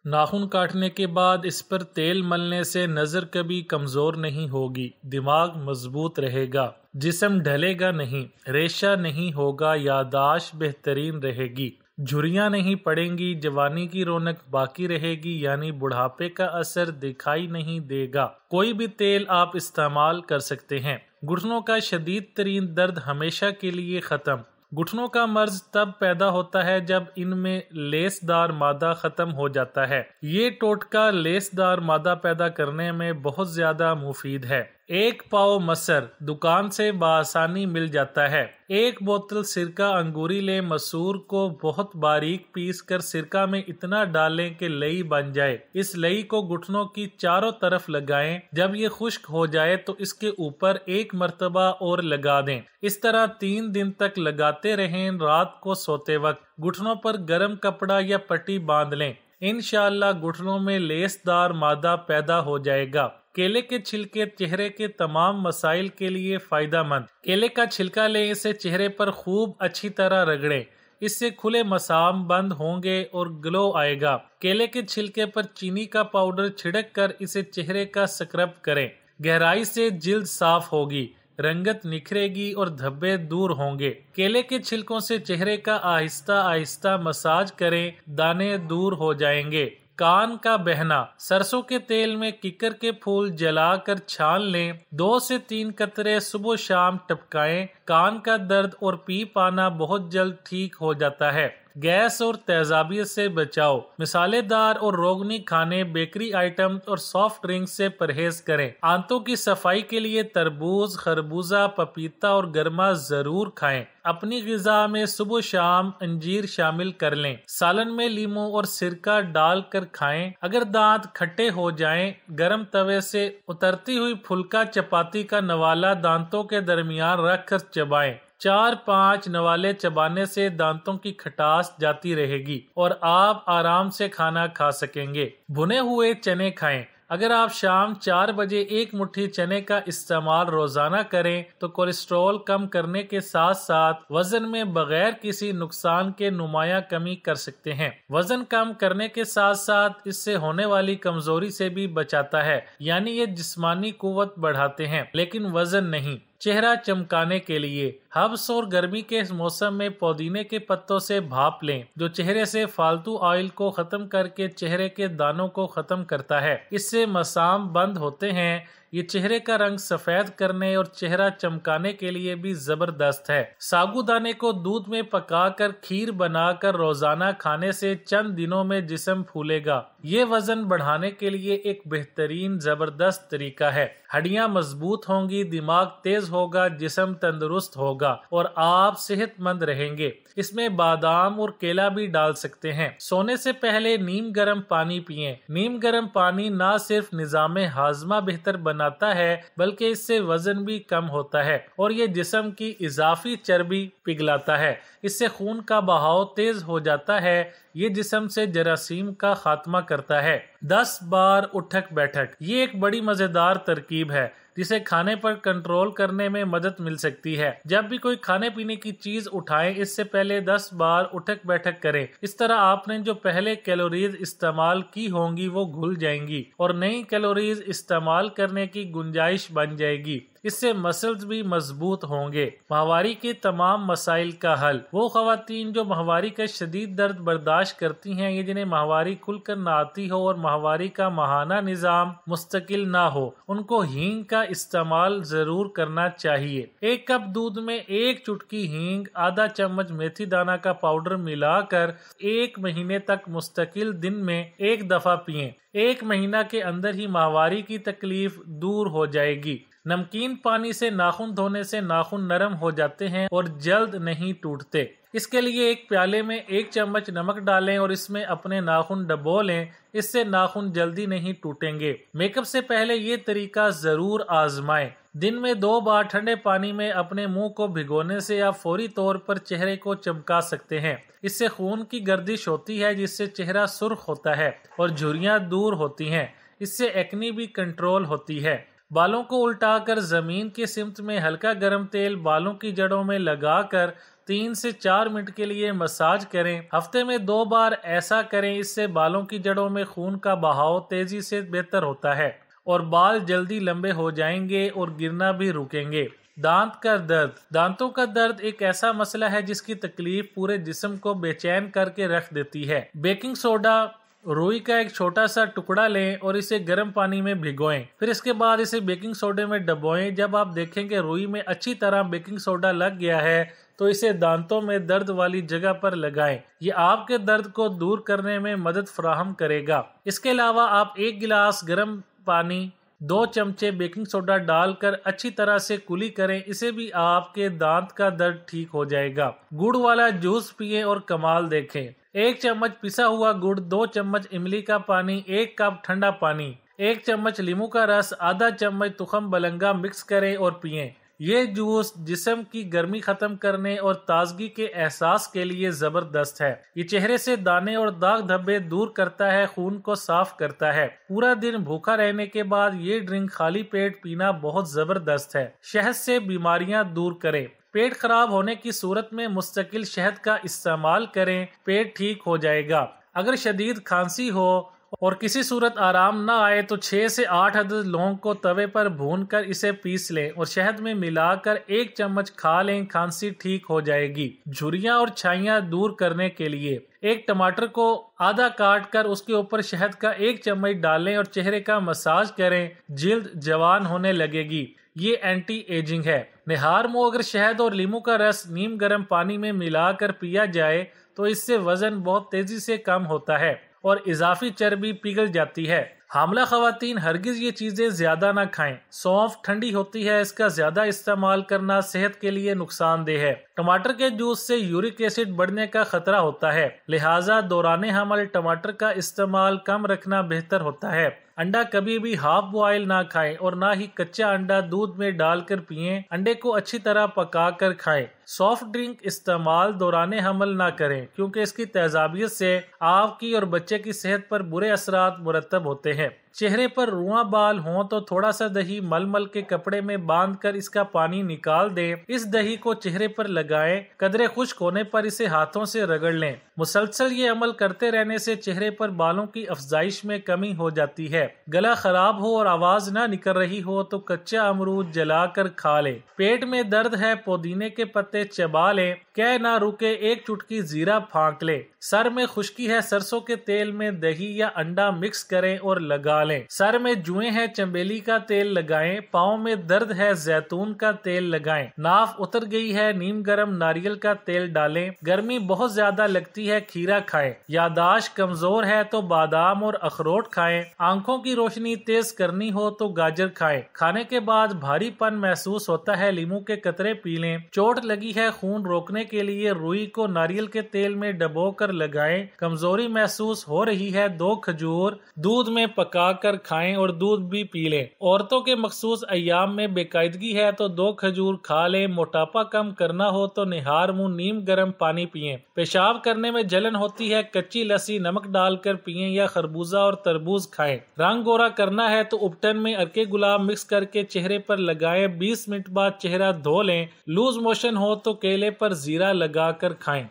ناخن کاٹنے کے بعد اس پر تیل ملنے سے نظر کبھی کمزور نہیں ہوگی، دماغ مضبوط رہے گا، جسم ڈھلے گا نہیں، ریشہ نہیں ہوگا، یادداشت بہترین رہے گی، جھریاں نہیں پڑیں گی، جوانی کی رونق باقی رہے گی، یعنی بڑھاپے کا اثر دکھائی نہیں دے گا۔ کوئی بھی تیل آپ استعمال کر سکتے ہیں۔ گھٹنوں کا شدید ترین درد ہمیشہ کے لیے ختم۔ گھٹنوں کا مرض تب پیدا ہوتا ہے جب ان میں لیس دار مادہ ختم ہو جاتا ہے۔ یہ ٹوٹکا لیس دار مادہ پیدا کرنے میں بہت زیادہ مفید ہے۔ 1 پاؤ مسر دکان سے بآسانی مل جاتا ہے۔ 1 بوتل سرکہ انگوری لیں، مسور کو بہت باریک پیس کر سرکہ میں اتنا ڈالیں کہ لئی بن جائے۔ اس لئی کو گھٹنوں کی چاروں طرف لگائیں۔ جب یہ خشک ہو جائے تو اس کے اوپر 1 مرتبہ اور لگا دیں۔ اس طرح 3 دن تک لگاتے رہیں۔ رات کو سوتے وقت گھٹنوں پر گرم کپڑا یا پٹی باندھ لیں۔ انشاءاللہ گھٹنوں میں لیس دار مادہ پیدا ہو جائے گا۔ کیلے کے چھلکے چہرے کے تمام مسائل کے لیے فائدہ مند۔ کیلے کا چھلکا لیں، اسے چہرے پر خوب اچھی طرح رگڑیں۔ اس سے کھلے مسام بند ہوں گے اور گلو آئے گا۔ کیلے کے چھلکے پر چینی کا پاؤڈر چھڑک کر اسے چہرے کا سکرب کریں۔ گہرائی سے جلد صاف ہوگی، رنگت نکھرے گی اور دھبے دور ہوں گے۔ کیلے کے چھلکوں سے چہرے کا آہستہ آہستہ مساج کریں، دانے دور ہو جائیں گے۔ کان کا بہنا، سرسوں کے تیل میں ککر کے پھول جلا کر چھان لیں، 2 سے 3 قطرے صبح و شام ٹپکائیں۔ کان کا درد اور پیپ آنا بہت جلد ٹھیک ہو جاتا ہے۔ گیس اور تیزابیت سے بچاؤ، مسالے دار اور روغنی کھانے، بیکری آئٹم اور سافٹ ڈرنک سے پرہیز کریں۔ آنتوں کی صفائی کے لیے تربوز، خربوزہ، پپیتا اور گرما ضرور کھائیں۔ اپنی غذا میں صبح و شام انجیر شامل کر لیں۔ سالن میں لیموں اور سرکہ ڈال کر کھائیں۔ اگر دانت کھٹے ہو جائیں، گرم توے سے اترتی ہوئی پھلکا چپاتی کا نوالا دانتوں کے درمیان رکھ کر چبائیں۔ 4-5 نوالے چبانے سے دانتوں کی کھٹاس جاتی رہے گی اور آپ آرام سے کھانا کھا سکیں گے۔ بھنے ہوئے چنے کھائیں۔ اگر آپ شام 4 بجے 1 مٹھی چنے کا استعمال روزانہ کریں تو کولیسٹرول کم کرنے کے ساتھ ساتھ وزن میں بغیر کسی نقصان کے نمایاں کمی کر سکتے ہیں۔ وزن کم کرنے کے ساتھ ساتھ اس سے ہونے والی کمزوری سے بھی بچاتا ہے، یعنی یہ جسمانی قوت بڑھاتے ہیں لیکن وزن نہیں۔ چہرہ چمکانے کے لیے حبس اور گرمی کے موسم میں پودینے کے پتوں سے بھاپ لیں، جو چہرے سے فالتو آئل کو ختم کر کے چہرے کے دانوں کو ختم کرتا ہے۔ اس سے مسام بند ہوتے ہیں۔ یہ چہرے کا رنگ سفید کرنے اور چہرہ چمکانے کے لیے بھی زبردست ہے۔ ساگو دانے کو دودھ میں پکا کر کھیر بنا کر روزانہ کھانے سے چند دنوں میں جسم پھولے گا۔ یہ وزن بڑھانے کے لیے ایک بہترین زبردست طریقہ ہے۔ ہڈیاں مضبوط ہوں گی، دماغ تیز ہوگا، جسم تندرست ہوگا اور آپ صحت مند رہیں گے۔ اس میں بادام اور کیلا بھی ڈال سکتے ہیں۔ سونے سے پہلے نیم گرم پانی پئیں۔ نیم گرم پانی نہ صرف نظام ہاضمہ بہتر بناتا ہے بلکہ اس سے وزن بھی کم ہوتا ہے اور یہ جسم کی اضافی چربی پگھلاتا ہے۔ اس سے خون کا بہاؤ تیز ہو جاتا ہے۔ یہ جسم سے جراثیم کا خاتمہ کرتا ہے۔ 10 بار اٹھک بیٹھک، یہ ایک بڑی مزیدار ترکیب ہے جسے کھانے پر کنٹرول کرنے میں مدد مل سکتی ہے۔ جب بھی کوئی کھانے پینے کی چیز اٹھائیں، اس سے پہلے 10 بار اٹھک بیٹھک کریں۔ اس طرح آپ نے جو پہلے کیلوریز استعمال کی ہوں گی وہ گھل جائیں گی اور نئی کیلوریز استعمال کرنے کی گنجائش بن جائے گی۔ اس سے مسلز بھی مضبوط ہوں گے۔ ماہواری کے تمام مسائل کا حل، وہ خواتین جو ماہواری کا شدید درد برداشت کرتی ہیں یا جنہیں ماہواری کھل کر نہ آتی ہو اور ماہواری کا ماہانہ نظام مستقل نہ ہو، ان کو ہینگ کا استعمال ضرور کرنا چاہیے۔ 1 کپ دودھ میں 1 چٹکی ہینگ، آدھا چمچ میتھی دانہ کا پاؤڈر ملا کر 1 مہینے تک مستقل دن میں 1 دفعہ پئیں۔ 1 مہینہ کے اندر ہی ماہواری کی تکلیف دور ہو جائے گی۔ نمکین پانی سے ناخن دھونے سے ناخن نرم ہو جاتے ہیں اور جلد نہیں ٹوٹتے۔ اس کے لیے 1 پیالے میں 1 چمچ نمک ڈالیں اور اس میں اپنے ناخن ڈبو لیں۔ اس سے ناخن جلدی نہیں ٹوٹیں گے۔ میک اپ سے پہلے یہ طریقہ ضرور آزمائیں۔ دن میں 2 بار ٹھنڈے پانی میں اپنے منہ کو بھگونے سے آپ فوری طور پر چہرے کو چمکا سکتے ہیں۔ اس سے خون کی گردش ہوتی ہے جس سے چہرہ سرخ ہوتا ہے اور جھریاں دور ہوتی ہیں۔ اس سے ایکنی بھی کنٹرول ہوتی ہے۔ بالوں کو الٹا کر زمین کی سمت میں ہلکا گرم تیل بالوں کی جڑوں میں لگا کر 3 سے 4 منٹ کے لیے مساج کریں۔ ہفتے میں 2 بار ایسا کریں، اس سے بالوں کی جڑوں میں خون کا بہاؤ تیزی سے بہتر ہوتا ہے اور بال جلدی لمبے ہو جائیں گے اور گرنا بھی رکیں گے۔ دانت کا درد۔ دانتوں کا درد ایک ایسا مسئلہ ہے جس کی تکلیف پورے جسم کو بے چین کر کے رکھ دیتی ہے۔ بیکنگ سوڈا، روئی کا ایک چھوٹا سا ٹکڑا لیں اور اسے گرم پانی میں بھگوئیں، پھر اس کے بعد اسے بیکنگ سوڈے میں ڈبوئیں۔ جب آپ دیکھیں کہ روئی میں اچھی طرح بیکنگ سوڈا لگ گیا ہے تو اسے دانتوں میں درد والی جگہ پر لگائیں، یہ آپ کے درد کو دور کرنے میں مدد فراہم کرے گا۔ اس کے علاوہ آپ 1 گلاس گرم پانی 2 چمچے بیکنگ سوڈا ڈال کر اچھی طرح سے کلی کریں، اسے بھی آپ کے دانت کا درد ٹھیک ہو جائے گا۔ گڑ والا جوس پئیں اور کمال دیکھیں۔ 1 چمچ پسا ہوا گڑ، 2 چمچ املی کا پانی، 1 کپ ٹھنڈا پانی، 1 چمچ لیموں کا رس، آدھا چمچ تخم بلنگا مکس کریں اور پئیں۔ یہ جوس جسم کی گرمی ختم کرنے اور تازگی کے احساس کے لیے زبردست ہے۔ یہ چہرے سے دانے اور داغ دھبے دور کرتا ہے، خون کو صاف کرتا ہے۔ پورا دن بھوکا رہنے کے بعد یہ ڈرنک خالی پیٹ پینا بہت زبردست ہے۔ شہد سے بیماریاں دور کریں۔ پیٹ خراب ہونے کی صورت میں مستقل شہد کا استعمال کریں، پیٹ ٹھیک ہو جائے گا۔ اگر شدید کھانسی ہو اور کسی صورت آرام نہ آئے تو 6 سے 8 عدد لونگ کو توے پر بھون کر اسے پیس لیں اور شہد میں ملا کر 1 چمچ کھا لیں، کھانسی ٹھیک ہو جائے گی۔ جھریاں اور چھائیاں دور کرنے کے لیے 1 ٹماٹر کو آدھا کاٹ کر اس کے اوپر شہد کا 1 چمچ ڈالیں اور چہرے کا مساج کریں، جلد جوان ہونے لگے گی۔ یہ اینٹی ایجنگ ہے۔ نہار منہ اگر شہد اور لیموں کا رس نیم گرم پانی میں ملا کر پیا جائے تو اس سے وزن بہت تیزی سے کم ہوتا ہے اور اضافی چربی پگھل جاتی ہے۔ حاملہ خواتین ہرگز یہ چیزیں زیادہ نہ کھائیں۔ سونف ٹھنڈی ہوتی ہے، اس کا زیادہ استعمال کرنا صحت کے لیے نقصان دہ ہے۔ ٹماٹر کے جوس سے یورک ایسڈ بڑھنے کا خطرہ ہوتا ہے، لہٰذا دوران حمل ٹماٹر کا استعمال کم رکھنا بہتر ہوتا ہے۔ انڈا کبھی بھی ہاف بوائل نہ کھائیں اور نہ ہی کچا انڈا دودھ میں ڈال کر پئیں، انڈے کو اچھی طرح پکا کر کھائیں۔ سافٹ ڈرنک استعمال دوران حمل نہ کریں کیونکہ اس کی تیزابیت سے آپ کی اور بچے کی صحت پر برے اثرات مرتب ہوتے ہیں۔ چہرے پر رواں بال ہوں تو تھوڑا سا دہی مل مل کے کپڑے میں باندھ کر اس کا پانی نکال دیں، اس دہی کو چہرے پر لگائیں، قدرے خشک ہونے پر اسے ہاتھوں سے رگڑ لیں۔ مسلسل یہ عمل کرتے رہنے سے چہرے پر بالوں کی افزائش میں کمی ہو جاتی ہے۔ گلا خراب ہو اور آواز نہ نکل رہی ہو تو کچا امرود جلا کر کھا لیں۔ پیٹ میں درد ہے، پودینے کے پتے چبا لیں، کہہ نہ رکے 1 چٹکی زیرہ پھانک لیں۔ سر میں خشکی ہے، سرسوں کے تیل میں دہی یا انڈا مکس کریں اور لگا لیں۔ سر میں جوئیں ہیں، چنبیلی کا تیل لگائیں۔ پاؤں میں درد ہے، زیتون کا تیل لگائیں۔ ناف اتر گئی ہے، نیم گرم ناریل کا تیل ڈالیں۔ گرمی بہت زیادہ لگتی ہے، کھیرا کھائیں۔ یادداشت کمزور ہے تو بادام اور اخروٹ کھائیں۔ آنکھوں کی روشنی تیز کرنی ہو تو گاجر کھائیں۔ کھانے کے بعد بھاری پن محسوس ہوتا ہے، لیموں کے قطرے پی لیں۔ چوٹ لگی ہے، خون روکنے کے لیے روئی کو ناریل کے تیل میں ڈبو کر لگائیں۔ کمزوری محسوس ہو رہی ہے، 2 کھجور دودھ میں پکا کر کھائیں اور دودھ بھی پی لیں۔ عورتوں کے مخصوص ایام میں بے قاعدگی ہے تو 2 کھجور کھا لیں۔ موٹاپا کم کرنا ہو تو نہار منہ نیم گرم پانی پئیں۔ پیشاب کرنے میں جلن ہوتی ہے، کچی لسی نمک ڈال کر پئیں یا خربوزہ اور تربوز کھائیں۔ رنگ گورا کرنا ہے تو اپٹن میں ارکے گلاب مکس کر کے چہرے پر لگائیں، 20 منٹ بعد چہرہ دھو لیں۔ لوز موشن ہو تو کیلے پر زیرہ لگا کر کھائیں۔